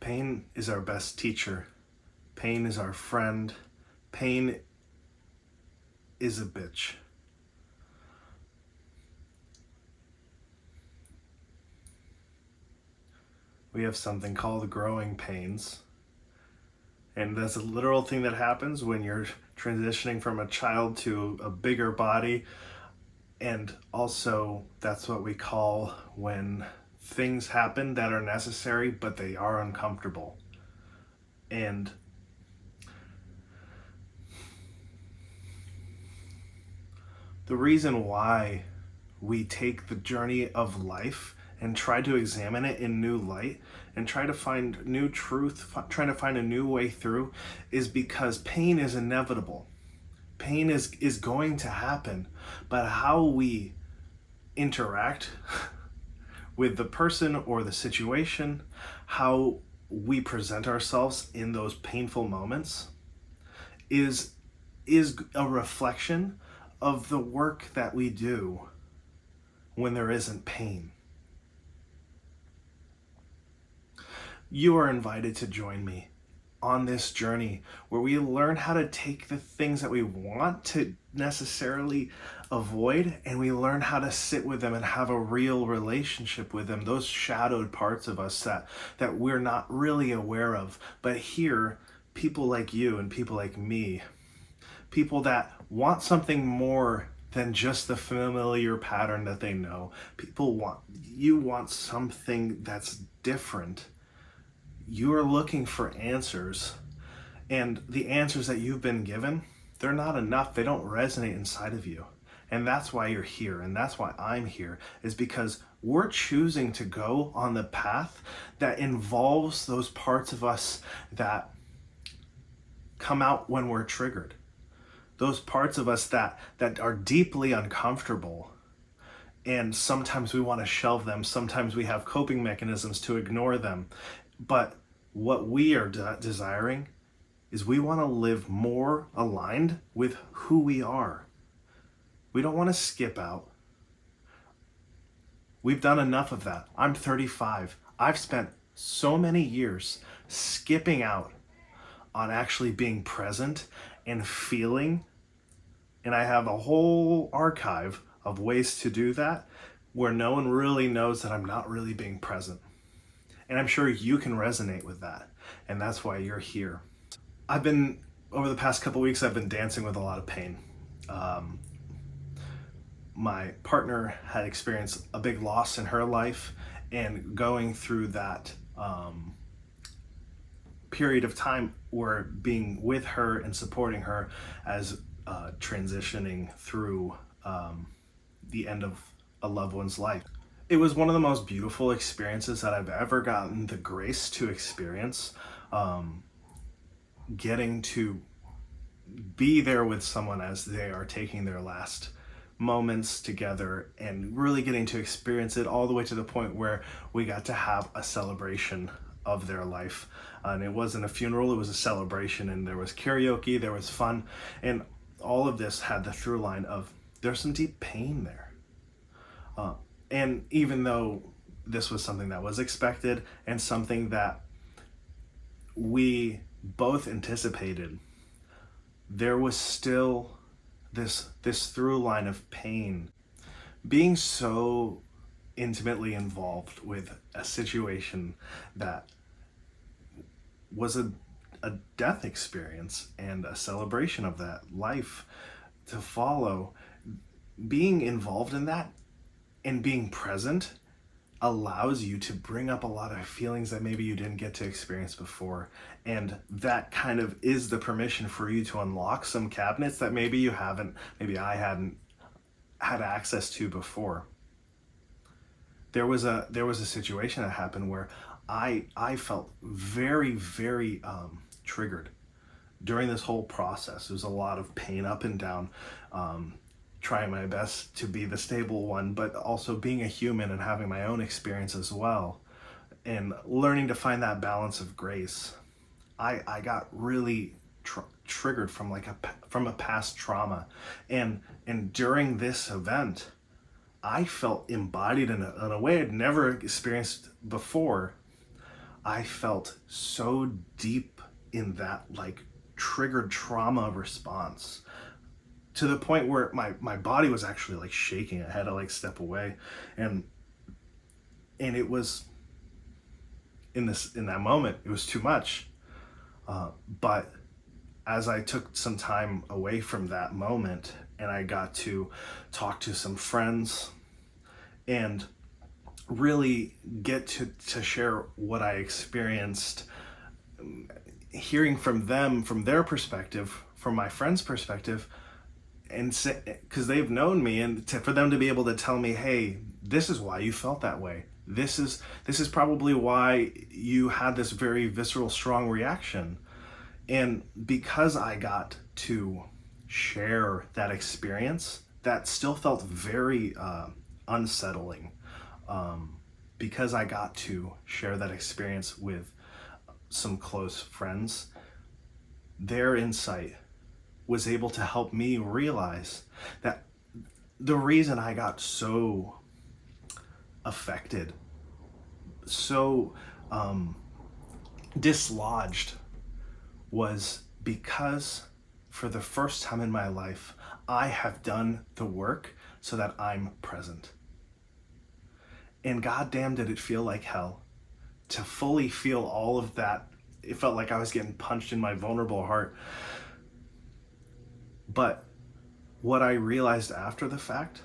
Pain is our best teacher. Pain is our friend. Pain is a bitch. We have something called growing pains. And that's a literal thing that happens when you're transitioning from a child to a bigger body. And also, that's what we call when things happen that are necessary, but they are uncomfortable. And the reason why we take the journey of life and try to examine it in new light and try to find new truth, trying to find a new way through, is because pain is inevitable. Pain is going to happen, but how we interact with the person or the situation, how we present ourselves in those painful moments is a reflection of the work that we do when there isn't pain. You are invited to join me on this journey where we learn how to take the things that we want to necessarily avoid, and we learn how to sit with them and have a real relationship with them, those shadowed parts of us that we're not really aware of. But here, people like you and people like me, people that want something more than just the familiar pattern that they know. You want something that's different. You're looking for answers, and the answers that you've been given, they're not enough. They don't resonate inside of you. And that's why you're here, and that's why I'm here, is because we're choosing to go on the path that involves those parts of us that come out when we're triggered. Those parts of us that are deeply uncomfortable. And sometimes we want to shelve them. Sometimes we have coping mechanisms to ignore them. But what we are desiring is we want to live more aligned with who we are. We don't want to skip out. We've done enough of that. I'm 35. I've spent so many years skipping out on actually being present and feeling. And I have a whole archive of ways to do that where no one really knows that I'm not really being present. And I'm sure you can resonate with that. And that's why you're here. Over the past couple weeks, I've been dancing with a lot of pain. My partner had experienced a big loss in her life, and going through that period of time where being with her and supporting her as transitioning through the end of a loved one's life. It was one of the most beautiful experiences that I've ever gotten the grace to experience. Getting to be there with someone as they are taking their last moments together and really getting to experience it all the way to the point where we got to have a celebration of their life. And it wasn't a funeral, it was a celebration, and there was karaoke, there was fun, and all of this had the through line of there's some deep pain there. And even though this was something that was expected and something that we both anticipated, there was still this through line of pain. Being so intimately involved with a situation that was a death experience and a celebration of that life to follow, being involved in that and being present allows you to bring up a lot of feelings that maybe you didn't get to experience before. And that kind of is the permission for you to unlock some cabinets that maybe I hadn't had access to before. There was a situation that happened where I felt very, very triggered during this whole process. There was a lot of pain up and down, trying my best to be the stable one, but also being a human and having my own experience as well, and learning to find that balance of grace. I got really triggered from a past trauma, and during this event, I felt embodied in a way I'd never experienced before. I felt so deep in that like triggered trauma response, to the point where my body was actually like shaking. I had to like step away, and it was in that moment, it was too much. But as I took some time away from that moment and I got to talk to some friends and really get to share what I experienced, hearing from them, from their perspective, from my friend's perspective, and say, because they've known me, and for them to be able to tell me, hey, this is why you felt that way. This is probably why you had this very visceral, strong reaction. And because I got to share that experience, that still felt very unsettling. Because I got to share that experience with some close friends, their insight was able to help me realize that the reason I got so affected, so dislodged, was because for the first time in my life, I have done the work so that I'm present. And goddamn, did it feel like hell to fully feel all of that. It felt like I was getting punched in my vulnerable heart. But what I realized after the fact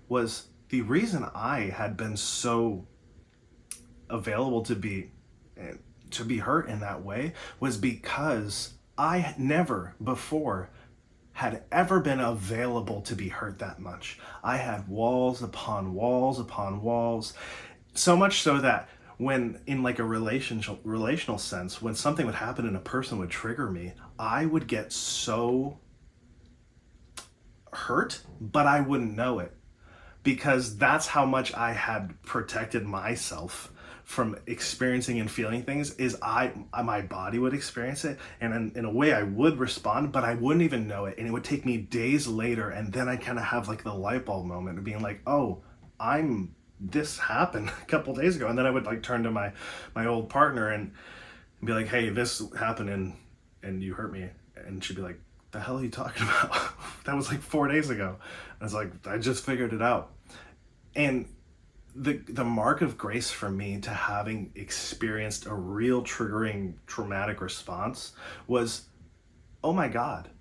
was the reason I had been so available to be hurt in that way was because I never before had ever been available to be hurt that much. I had walls upon walls upon walls, so much so that when in like a relational sense, when something would happen and a person would trigger me, I would get so hurt, but I wouldn't know it, because that's how much I had protected myself from experiencing and feeling things. Is my body would experience it, and in a way I would respond, but I wouldn't even know it, and it would take me days later, and then I kind of have like the light bulb moment of being like, oh, this happened a couple days ago. And then I would like turn to my old partner and be like, hey, this happened and you hurt me. And she'd be like, the hell are you talking about? That was like 4 days ago. And it's like, I just figured it out. And the mark of grace for me to having experienced a real triggering traumatic response was, oh my God,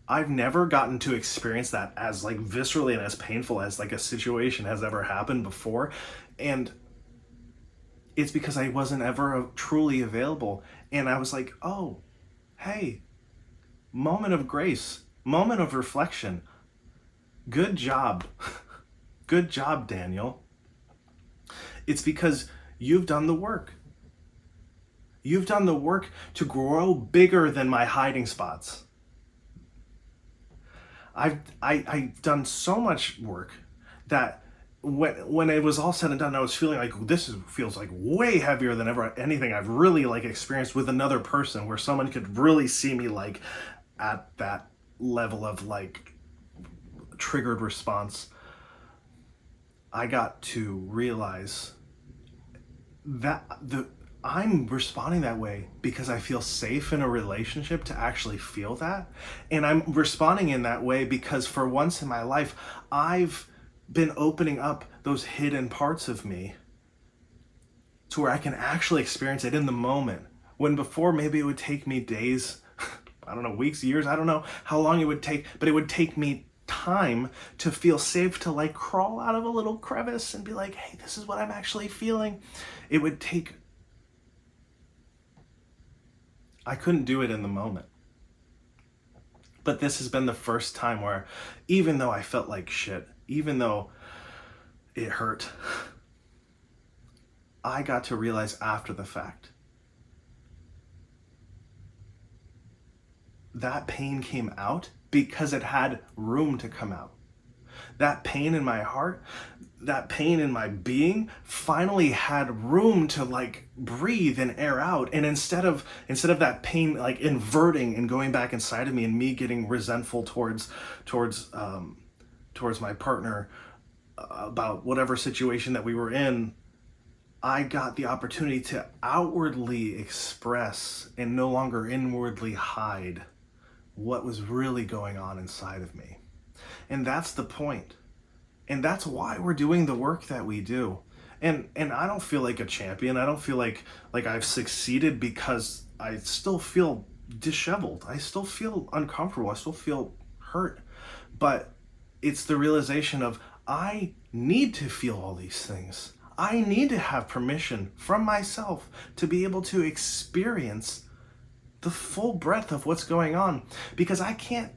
I've never gotten to experience that as like viscerally and as painful as like a situation has ever happened before. And it's because I wasn't ever truly available. And I was like, oh, hey, moment of grace, moment of reflection. Good job. Good job, Daniel. It's because you've done the work. You've done the work to grow bigger than my hiding spots. I've done so much work that when it was all said and done, I was feeling like feels like way heavier than ever anything I've really like experienced with another person, where someone could really see me like at that level of like triggered response. I got to realize that I'm responding that way because I feel safe in a relationship to actually feel that. And I'm responding in that way because for once in my life, I've been opening up those hidden parts of me to where I can actually experience it in the moment. When before, maybe it would take me days, I don't know, weeks, years, I don't know how long it would take, but it would take me time to feel safe to like crawl out of a little crevice and be like, hey, this is what I'm actually feeling. It would take, I couldn't do it in the moment. But this has been the first time where, even though I felt like shit, even though it hurt, I got to realize after the fact that pain came out because it had room to come out. That pain in my heart, that pain in my being finally had room to like breathe and air out. And instead of that pain like inverting and going back inside of me and me getting resentful towards my partner about whatever situation that we were in, I got the opportunity to outwardly express and no longer inwardly hide what was really going on inside of me. And that's the point. And that's why we're doing the work that we do. And I don't feel like a champion. I don't feel like I've succeeded, because I still feel disheveled. I still feel uncomfortable. I still feel hurt. But it's the realization of, I need to feel all these things. I need to have permission from myself to be able to experience the full breadth of what's going on, because I can't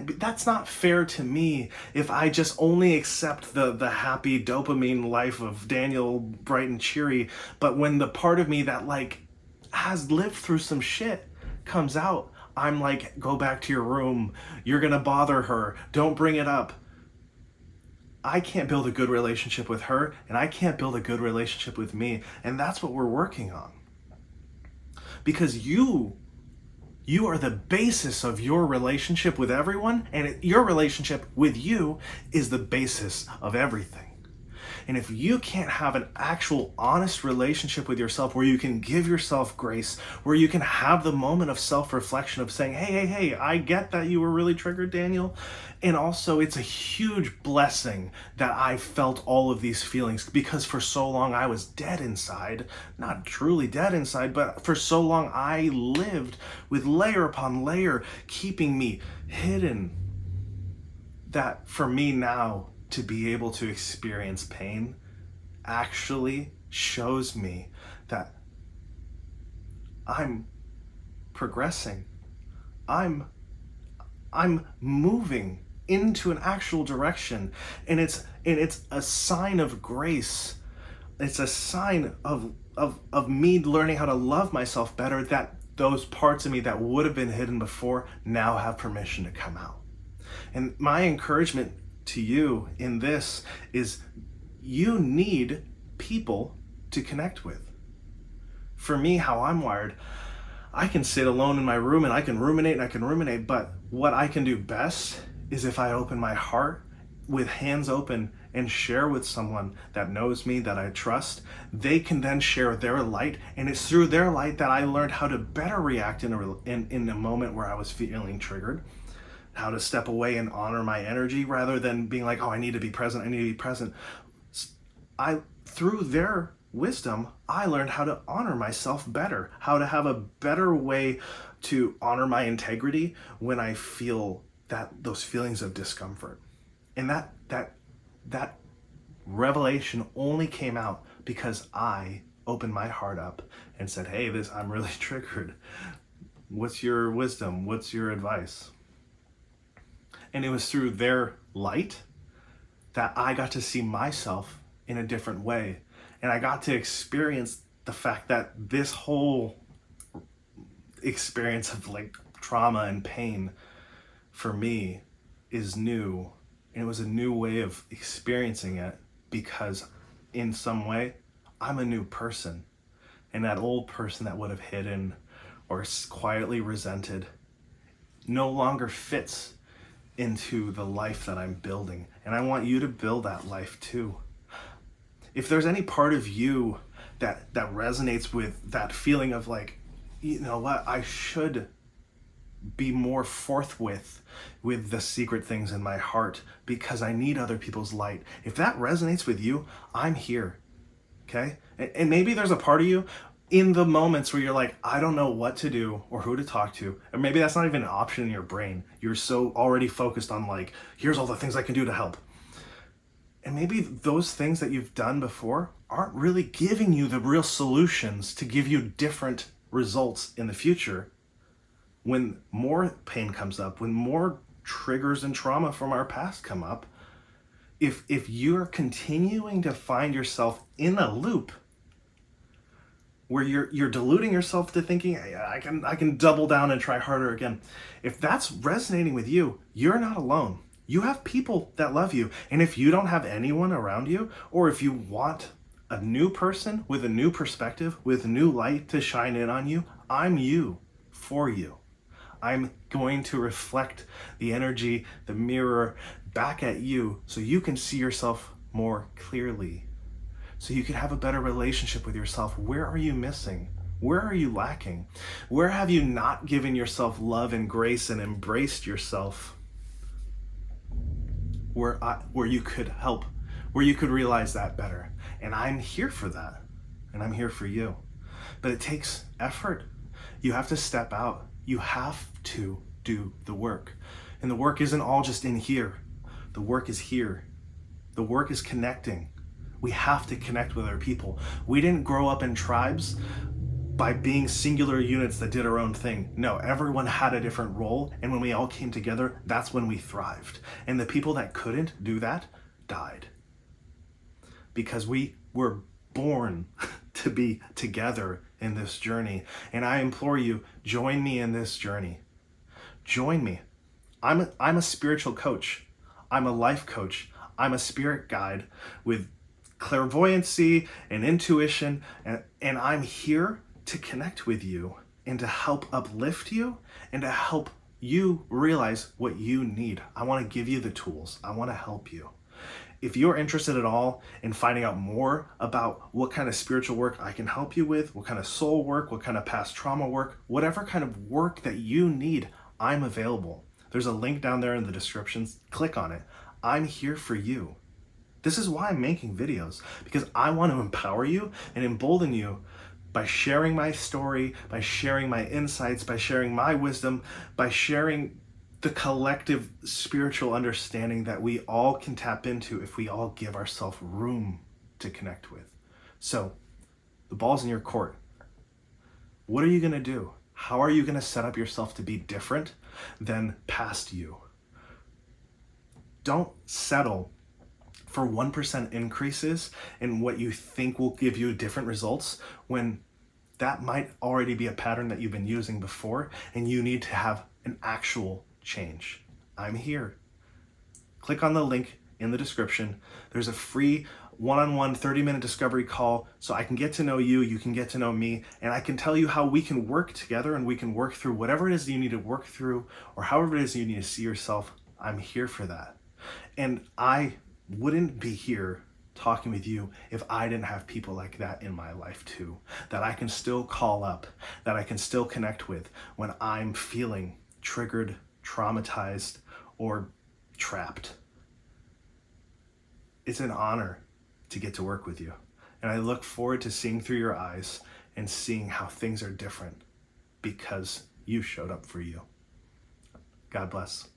be, that's not fair to me if I just only accept the happy dopamine life of Daniel, bright and cheery. But when the part of me that like has lived through some shit comes out, I'm like, go back to your room, you're gonna bother her, don't bring it up. I can't build a good relationship with her, and I can't build a good relationship with me. And that's what we're working on, because you are the basis of your relationship with everyone, and your relationship with you is the basis of everything. And if you can't have an actual honest relationship with yourself, where you can give yourself grace, where you can have the moment of self-reflection of saying, hey, I get that you were really triggered, Daniel. And also, it's a huge blessing that I felt all of these feelings, because for so long I was dead inside. Not truly dead inside, but for so long I lived with layer upon layer, keeping me hidden. That for me now, to be able to experience pain actually shows me that I'm progressing. I'm moving into an actual direction, and it's a sign of grace. It's a sign of me learning how to love myself better, that those parts of me that would have been hidden before now have permission to come out. And my encouragement to you in this is, you need people to connect with. For me, how I'm wired, I can sit alone in my room and I can ruminate, but what I can do best is if I open my heart with hands open and share with someone that knows me, that I trust. They can then share their light, and it's through their light that I learned how to better react in a moment where I was feeling triggered, how to step away and honor my energy rather than being like, oh, I need to be present. Through their wisdom, I learned how to honor myself better, how to have a better way to honor my integrity when I feel those feelings of discomfort. And that revelation only came out because I opened my heart up and said, hey, I'm really triggered. What's your wisdom? What's your advice? And it was through their light that I got to see myself in a different way. And I got to experience the fact that this whole experience of like trauma and pain for me is new. And it was a new way of experiencing it, because in some way I'm a new person. And that old person that would have hidden or quietly resented no longer fits into the life that I'm building. And I want you to build that life too. If there's any part of you that resonates with that feeling of like, you know what, I should be more forthwith with the secret things in my heart because I need other people's light. If that resonates with you, I'm here. Okay? And maybe there's a part of you in the moments where you're like, I don't know what to do or who to talk to. Or maybe that's not even an option in your brain. You're so already focused on like, here's all the things I can do to help. And maybe those things that you've done before aren't really giving you the real solutions to give you different results in the future. When more pain comes up, when more triggers and trauma from our past come up, if you're continuing to find yourself in a loop where you're deluding yourself to thinking, hey, I can double down and try harder again. If that's resonating with you, you're not alone. You have people that love you. And if you don't have anyone around you, or if you want a new person with a new perspective, with new light to shine in on you, I'm you for you. I'm going to reflect the energy, the mirror back at you so you can see yourself more clearly. so you can have a better relationship with yourself. Where are you missing? Where are you lacking? Where have you not given yourself love and grace and embraced yourself? Where you could help, where you could realize that better. And I'm here for that. And I'm here for you. But it takes effort. You have to step out. You have to do the work. And the work isn't all just in here. The work is here. The work is connecting. We have to connect with other people. We didn't grow up in tribes by being singular units that did our own thing. No, everyone had a different role, and when we all came together, that's when we thrived. And the people that couldn't do that died. Because we were born to be together in this journey. And I implore you, join me in this journey. Join me. I'm a spiritual coach. I'm a life coach. I'm a spirit guide with clairvoyancy and intuition, and I'm here to connect with you and to help uplift you and to help you realize what you need. I want to give you the tools. I want to help you. If you're interested at all in finding out more about what kind of spiritual work I can help you with, what kind of soul work, what kind of past trauma work, whatever kind of work that you need, I'm available. There's a link down there in the descriptions. Click on it. I'm here for you. This is why I'm making videos, because I want to empower you and embolden you by sharing my story, by sharing my insights, by sharing my wisdom, by sharing the collective spiritual understanding that we all can tap into if we all give ourselves room to connect with. So, the ball's in your court. What are you going to do? How are you going to set up yourself to be different than past you? Don't settle for 1% increases in what you think will give you different results when that might already be a pattern that you've been using before and you need to have an actual change. I'm here. Click on the link in the description. There's a free one-on-one 30-minute discovery call so I can get to know you, you can get to know me, and I can tell you how we can work together and we can work through whatever it is that you need to work through or however it is you need to see yourself. I'm here for that. And I wouldn't be here talking with you if I didn't have people like that in my life too, that I can still call up, that I can still connect with when I'm feeling triggered, traumatized, or trapped. It's an honor to get to work with you. And I look forward to seeing through your eyes and seeing how things are different because you showed up for you. God bless.